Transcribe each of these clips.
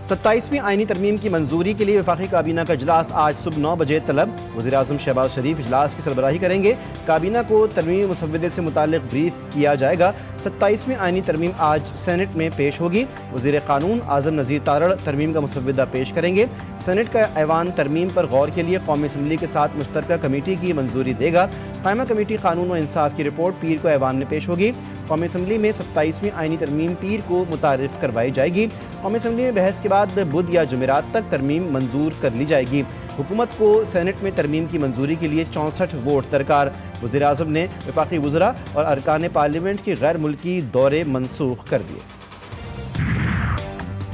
27ویں آئینی ترمیم کی منظوری کے لیے وفاقی کابینہ کا اجلاس آج صبح 9 بجے طلب۔ وزیراعظم شہباز شریف اجلاس کی سربراہی کریں گے۔ کابینہ کو ترمیمی مسودے سے متعلق بریف کیا جائے گا۔ 27ویں آئینی ترمیم آج سینٹ میں پیش ہوگی۔ وزیر قانون اعظم نذیر تارڑ ترمیم کا مسودہ پیش کریں گے۔ سینٹ کا ایوان ترمیم پر غور کے لیے قومی اسمبلی کے ساتھ مشترکہ کمیٹی کی منظوری دے گا۔ قائمہ کمیٹی قانون و انصاف کی رپورٹ پیر کو ایوان میں پیش ہوگی۔ قومی اسمبلی میں 27ویں آئینی ترمیم پیر کو متعارف کروائی جائے گی۔ قومی اسمبلی میں بحث کے بعد بدھ یا جمعرات تک ترمیم منظور کر لی جائے گی۔ حکومت کو سینٹ میں ترمیم کی منظوری کے لیے 64 ووٹ درکار۔ وزیراعظم نے وفاقی وزراء اور ارکان پارلیمنٹ کے غیر ملکی دورے منسوخ کر دیے۔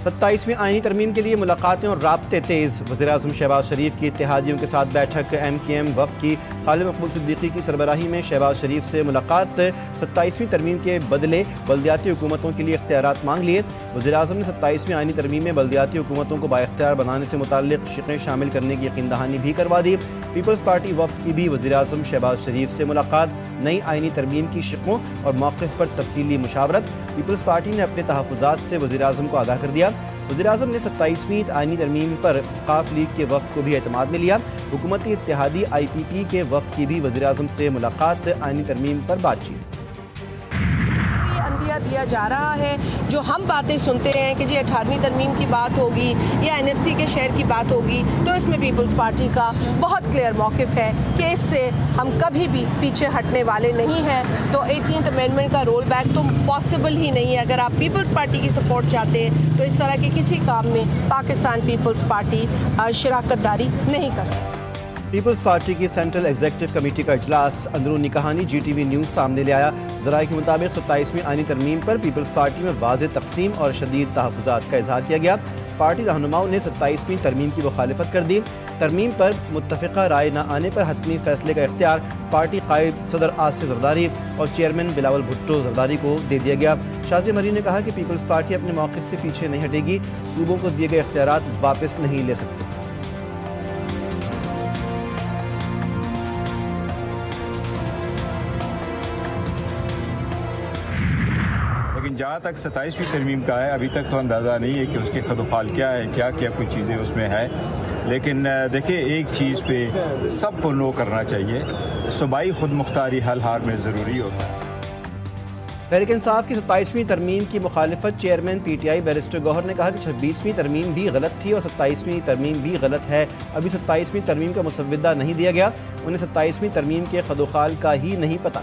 27ویں آئینی ترمیم کے لیے ملاقاتیں اور رابطے تیز۔ وزیراعظم شہباز شریف کی اتحادیوں کے ساتھ بیٹھک۔ MKM وفد کی خالد مقبول صدیقی کی سربراہی میں شہباز شریف سے ملاقات۔ 27ویں ترمیم کے بدلے بلدیاتی حکومتوں کے لیے اختیارات مانگ لیے۔ وزیراعظم نے 27ویں آئینی ترمیم میں بلدیاتی حکومتوں کو بااختیار بنانے سے متعلق شقیں شامل کرنے کی یقین دہانی بھی کروا دی۔ پیپلز پارٹی وفد کی بھی وزیراعظم شہباز شریف سے ملاقات۔ نئی آئینی ترمیم کی شقوں اور موقف پر تفصیلی مشاورت۔ پیپلز پارٹی نے اپنے تحفظات سے وزیراعظم کو آگاہ کر دیا۔ وزیراعظم نے 27ویں آئینی ترمیم پر وفاق لیگ کے وفد کو بھی اعتماد میں لیا۔ حکومتی اتحادی IPP کے وفد کی بھی وزیراعظم سے ملاقات۔ آئینی ترمیم پر بات چیت۔ دیا جا رہا ہے جو ہم باتیں سنتے ہیں کہ جی 18ویں ترمیم کی بات ہوگی یا NFC کے شہر کی بات ہوگی، تو اس میں پیپلز پارٹی کا بہت کلیئر موقف ہے کہ اس سے ہم کبھی بھی پیچھے ہٹنے والے نہیں ہیں۔ تو 18th امینڈمنٹ کا رول بیک تو پاسبل ہی نہیں ہے۔ اگر آپ پیپلز پارٹی کی سپورٹ چاہتے ہیں تو اس طرح کے کسی کام میں پاکستان پیپلز پارٹی شراکت داری نہیں کر سکتی۔ پیپلز پارٹی کی سینٹرل ایگزیکٹو کمیٹی کا اجلاس۔ اندرونی کہانی GTV نیوز سامنے لے آیا۔ ذرائع کے مطابق 27ویں آئینی ترمیم پر پیپلز پارٹی میں واضح تقسیم اور شدید تحفظات کا اظہار کیا گیا۔ پارٹی رہنماؤں نے 27ویں ترمیم کی مخالفت کر دی۔ ترمیم پر متفقہ رائے نہ آنے پر حتمی فیصلے کا اختیار پارٹی قائد صدر آصف زرداری اور چیئرمین بلاول بھٹو زرداری کو دے دیا گیا۔ شازیہ مرین نے کہا کہ پیپلز پارٹی اپنے موقف سے پیچھے نہیں ہٹے گی۔ صوبوں کو دیے گئے اختیارات واپس نہیں لے سکتے۔ لیکن جہاں تک 27ویں ترمیم کا ہے ابھی تک تو اندازہ نہیں ہے کہ اس کے خد و خال کیا ہے، کیا کچھ چیزیں اس میں ہے۔ لیکن دیکھیں ایک چیز پہ سب کو نو کرنا چاہیے، صوبائی خود مختاری حل ہار میں ضروری ہوتا ہے۔ تحریک انصاف کی 27ویں ترمیم کی مخالفت۔ چیئرمین PTI بیرسٹر گوہر نے کہا کہ 26ویں ترمیم بھی غلط تھی اور 27ویں ترمیم بھی غلط ہے۔ ابھی 27ویں ترمیم کا مسودہ نہیں دیا گیا، انہیں 27ویں ترمیم کے خد و خال کا ہی نہیں پتہ۔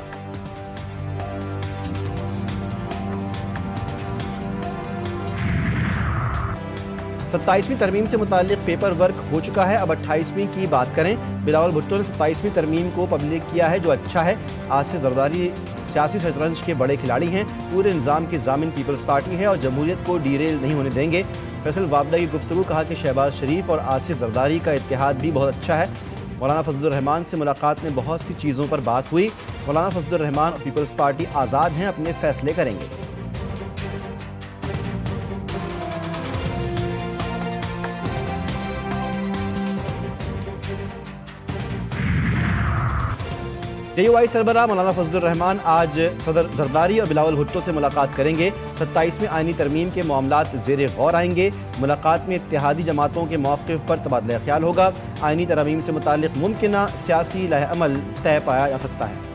27ویں ترمیم سے متعلق پیپر ورک ہو چکا ہے، اب 28ویں کی بات کریں۔ بلاول بھٹو نے 27ویں ترمیم کو پبلک کیا ہے جو اچھا ہے۔ آصف زرداری سیاسی شطرنج کے بڑے کھلاڑی ہیں، پورے نظام کے ضامن پیپلز پارٹی ہے اور جمہوریت کو ڈیریل نہیں ہونے دیں گے۔ فیصل وابدہ کی گفتگو۔ کہا کہ شہباز شریف اور آصف زرداری کا اتحاد بھی بہت اچھا ہے۔ مولانا فضل الرحمان سے ملاقات میں بہت سی چیزوں پر بات ہوئی۔ مولانا فضل الرحمان اور پیپلز پارٹی آزاد ہیں، اپنے فیصلے کریں گے۔ JUI سربراہ مولانا فضل الرحمان آج صدر زرداری اور بلاول بھٹو سے ملاقات کریں گے۔ 27ویں آئینی ترمیم کے معاملات زیر غور آئیں گے۔ ملاقات میں اتحادی جماعتوں کے موقف پر تبادلہ خیال ہوگا۔ آئینی ترمیم سے متعلق ممکنہ سیاسی لائحہ عمل طے پایا جا سکتا ہے۔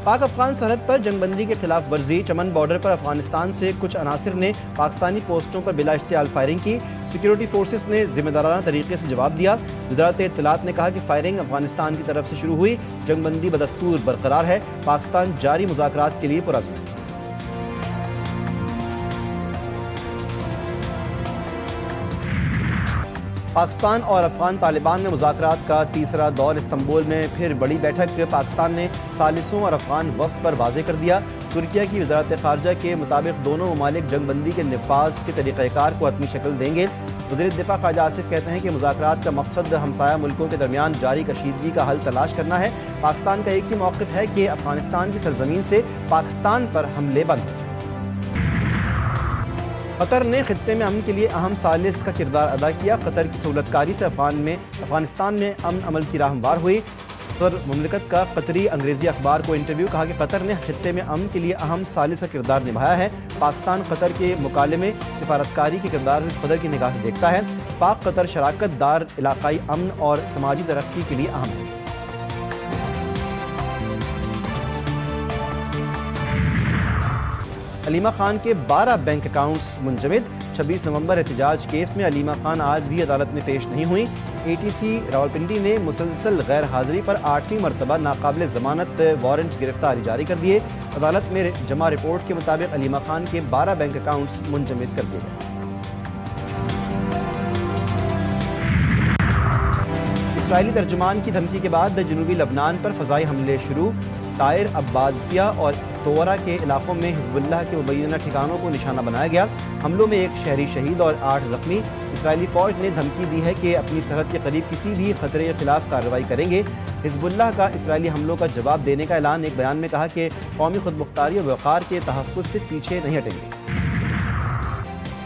پاک افغان سرحد پر جنگ بندی کے خلاف ورزی۔ چمن بارڈر پر افغانستان سے کچھ عناصر نے پاکستانی پوسٹوں پر بلا اشتعال فائرنگ کی۔ سیکیورٹی فورسز نے ذمہ دارانہ طریقے سے جواب دیا۔ وزارت اطلاعات نے کہا کہ فائرنگ افغانستان کی طرف سے شروع ہوئی۔ جنگ بندی بدستور برقرار ہے۔ پاکستان جاری مذاکرات کے لیے پرعزم ہے۔ پاکستان اور افغان طالبان میں مذاکرات کا تیسرا دور۔ استنبول میں پھر بڑی بیٹھک۔ پاکستان نے ثالثوں اور افغان وفد پر واضح کر دیا۔ ترکیہ کی وزارت خارجہ کے مطابق دونوں ممالک جنگ بندی کے نفاذ کے طریقہ کار کو حتمی شکل دیں گے۔ وزیر دفاع خواجہ آصف کہتے ہیں کہ مذاکرات کا مقصد ہمسایہ ملکوں کے درمیان جاری کشیدگی کا حل تلاش کرنا ہے۔ پاکستان کا ایک ہی موقف ہے کہ افغانستان کی سرزمین سے پاکستان پر حملے بند۔ قطر نے خطے میں امن کے لیے اہم ثالث کا کردار ادا کیا۔ قطر کی سہولت کاری سے افغانستان میں امن عمل کی راہ ہموار ہوئی۔ صدر مملکت کا قطری انگریزی اخبار کو انٹرویو، کہا کہ قطر نے خطے میں امن کے لیے اہم ثالث کردار نبھایا ہے۔ پاکستان قطر کے مکالمے سفارتکاری کے کردار قطر کی نگاہ سے دیکھتا ہے۔ پاک قطر شراکت دار علاقائی امن اور سماجی ترقی کے لیے اہم ہے۔ علیمہ خان کے 12 بینک اکاؤنٹس منجمد۔ 26 نومبر احتجاج کیس میں علیمہ خان آج بھی عدالت میں پیش نہیں ہوئی۔ اے ٹی سی راولپنڈی نے مسلسل غیر حاضری پر 8ویں مرتبہ ناقابل ضمانت وارنٹ گرفتاری جاری کر دیے۔ عدالت میں جمع رپورٹ کے مطابق علیمہ خان کے 12 بینک اکاؤنٹس منجمد کر دیے گئے۔ اسرائیلی ترجمان کی دھمکی کے بعد جنوبی لبنان پر فضائی حملے شروع۔ طائر، عباسیہ اور تورا کے علاقوں میں حزب اللہ کے مبینہ ٹھکانوں کو نشانہ بنایا گیا۔ حملوں میں ایک شہری شہید اور 8 زخمی۔ اسرائیلی فوج نے دھمکی دی ہے کہ اپنی سرحد کے قریب کسی بھی خطرے کے خلاف کارروائی کریں گے۔ حزب اللہ کا اسرائیلی حملوں کا جواب دینے کا اعلان۔ ایک بیان میں کہا کہ قومی خود مختاری اور وقار کے تحفظ سے پیچھے نہیں ہٹیں گے۔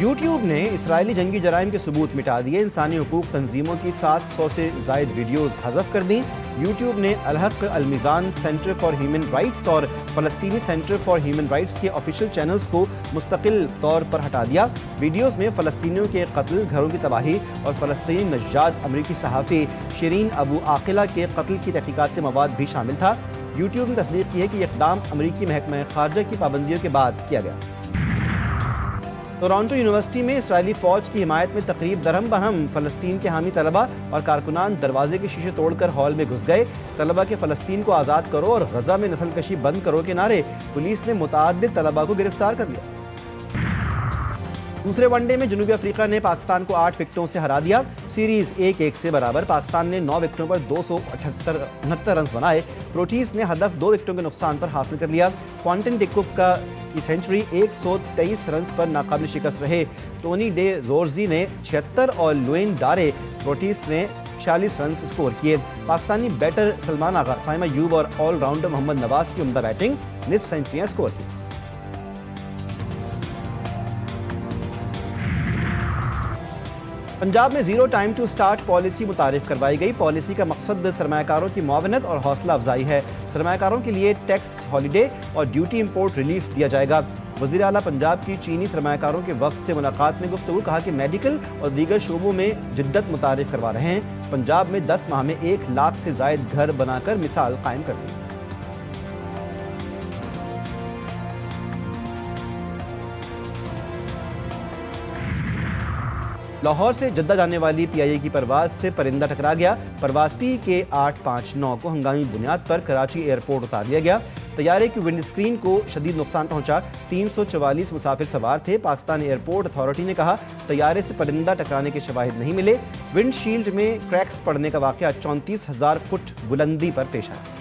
یوٹیوب نے اسرائیلی جنگی جرائم کے ثبوت مٹا دیے۔ انسانی حقوق تنظیموں کی 700 سے زائد ویڈیوز حذف کر دیں۔ یوٹیوب نے الحق، المیزان سینٹر فار ہیومن رائٹس اور فلسطینی سینٹر فار ہیومن رائٹس کے آفیشیل چینلز کو مستقل طور پر ہٹا دیا۔ ویڈیوز میں فلسطینیوں کے قتل، گھروں کی تباہی اور فلسطینی نژاد امریکی صحافی شیرین ابو عاقلہ کے قتل کی تحقیقات کے مواد بھی شامل تھا۔ یوٹیوب نے تصدیق کی ہے کہ یہ اقدام امریکی محکمہ خارجہ کی پابندیوں کے بعد کیا گیا۔ ٹورانٹو یونیورسٹی میں اسرائیلی فوج کی حمایت میں تقریب درہم برہم۔ فلسطین کے حامی طلبہ اور کارکنان دروازے کے شیشے توڑ کر ہال میں گھس گئے۔ طلبہ کے فلسطین کو آزاد کرو اور غزہ میں نسل کشی بند کرو کے نعرے۔ پولیس نے متعدد طلبہ کو گرفتار کر لیا۔ دوسرے ون ڈے میں جنوبی افریقہ نے پاکستان کو 8 وکٹوں سے ہرا دیا۔ سیریز 1-1 سے برابر۔ پاکستان نے 9 وکٹوں پر 269 رنز بنائے۔ پروٹیز نے ہدف 2 وکٹوں کے نقصان پر حاصل کر لیا۔ کوانٹن ڈکوک کی سینچری 123 رنز پر ناقابل شکست رہے۔ ٹونی ڈے زورزی نے 76 اور لوئن ڈارے پروٹیز نے 46 رنز اسکور کیے۔ پاکستانی بیٹر سلمان آغا، سائمہ ایوب اور آل راؤنڈر محمد نواز کی عمدہ بیٹنگ، نصف سینچریاں اسکور کی۔ پنجاب میں zero time to start policy متعارف کروائی گئی۔ پالیسی کا مقصد سرمایہ کاروں کی معاونت اور حوصلہ افزائی ہے۔ سرمایہ کاروں کے لیے ٹیکس ہالیڈے اور ڈیوٹی امپورٹ ریلیف دیا جائے گا۔ وزیر اعلیٰ پنجاب کی چینی سرمایہ کاروں کے وفد سے ملاقات میں گفتگو، کہا کہ میڈیکل اور دیگر شعبوں میں جدت متعارف کروا رہے ہیں۔ پنجاب میں 10 ماہ میں 1 لاکھ سے زائد گھر بنا کر مثال قائم کر دی۔ لاہور سے جدہ جانے والی پی آئی اے کی پرواز سے پرندہ ٹکرا گیا۔ پرواز پی کے 859 کو ہنگامی بنیاد پر کراچی ایئرپورٹ اتار دیا گیا۔ طیارے کی ونڈ اسکرین کو شدید نقصان پہنچا۔ 344 مسافر سوار تھے۔ پاکستان ایئرپورٹ اتھارٹی نے کہا طیارے سے پرندہ ٹکرانے کے شواہد نہیں ملے۔ ونڈ شیلڈ میں کریکس پڑنے کا واقعہ 34,000 فٹ بلندی پر پیش آیا۔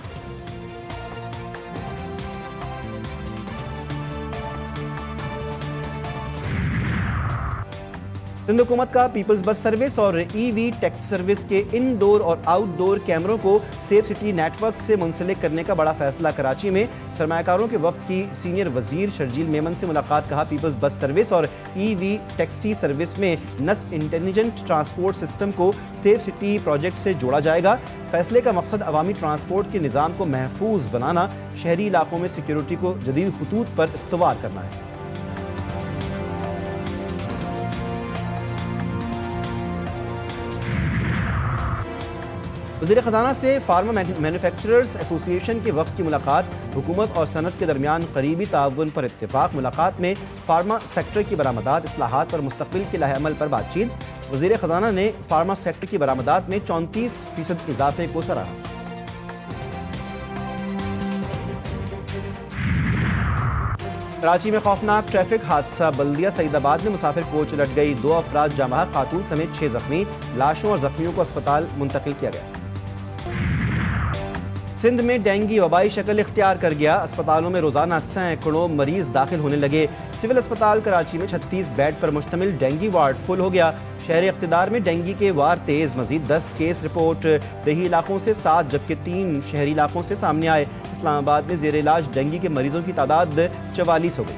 سندھ حکومت کا پیپلز بس سروس اور ای وی ٹیکسی سروس کے ان ڈور اور آؤٹ ڈور کیمروں کو سیف سٹی نیٹ ورک سے منسلک کرنے کا بڑا فیصلہ۔ کراچی میں سرمایہ کاروں کے وفد کی سینئر وزیر شرجیل میمن سے ملاقات، کہا پیپلز بس سروس اور ای وی ٹیکسی سروس میں نصب انٹیلیجنٹ ٹرانسپورٹ سسٹم کو سیف سٹی پروجیکٹ سے جوڑا جائے گا۔ فیصلے کا مقصد عوامی ٹرانسپورٹ کے نظام کو محفوظ بنانا، شہری علاقوں میں سیکیورٹی کو جدید خطوط پر استوار کرنا ہے۔ وزیر خزانہ سے فارما مینوفیکچررز ایسوسی ایشن کے وفد کی ملاقات، حکومت اور صنعت کے درمیان قریبی تعاون پر اتفاق۔ ملاقات میں فارما سیکٹر کی برآمدات، اصلاحات اور مستقبل کے لائحہ عمل پر بات چیت۔ وزیر خزانہ نے فارما سیکٹر کی برآمدات میں 34% اضافے کو سراہا۔ کراچی میں خوفناک ٹریفک حادثہ، بلدیہ سعید آباد میں مسافر کوچ الٹ گئی، 2 افراد جاں بحق، خاتون سمیت 6 زخمی، لاشوں اور زخمیوں کو اسپتال منتقل کیا گیا۔ سندھ میں ڈینگی وبائی شکل اختیار کر گیا، اسپتالوں میں روزانہ سینکڑوں مریض داخل ہونے لگے۔ سول اسپتال کراچی میں 36 بیڈ پر مشتمل ڈینگی وارڈ فل ہو گیا۔ شہر اقتدار میں ڈینگی کے وار تیز، مزید 10 کیس رپورٹ، دیہی علاقوں سے 7 جبکہ 3 شہری علاقوں سے سامنے آئے۔ اسلام آباد میں زیر علاج ڈینگی کے مریضوں کی تعداد 44 ہو گئی۔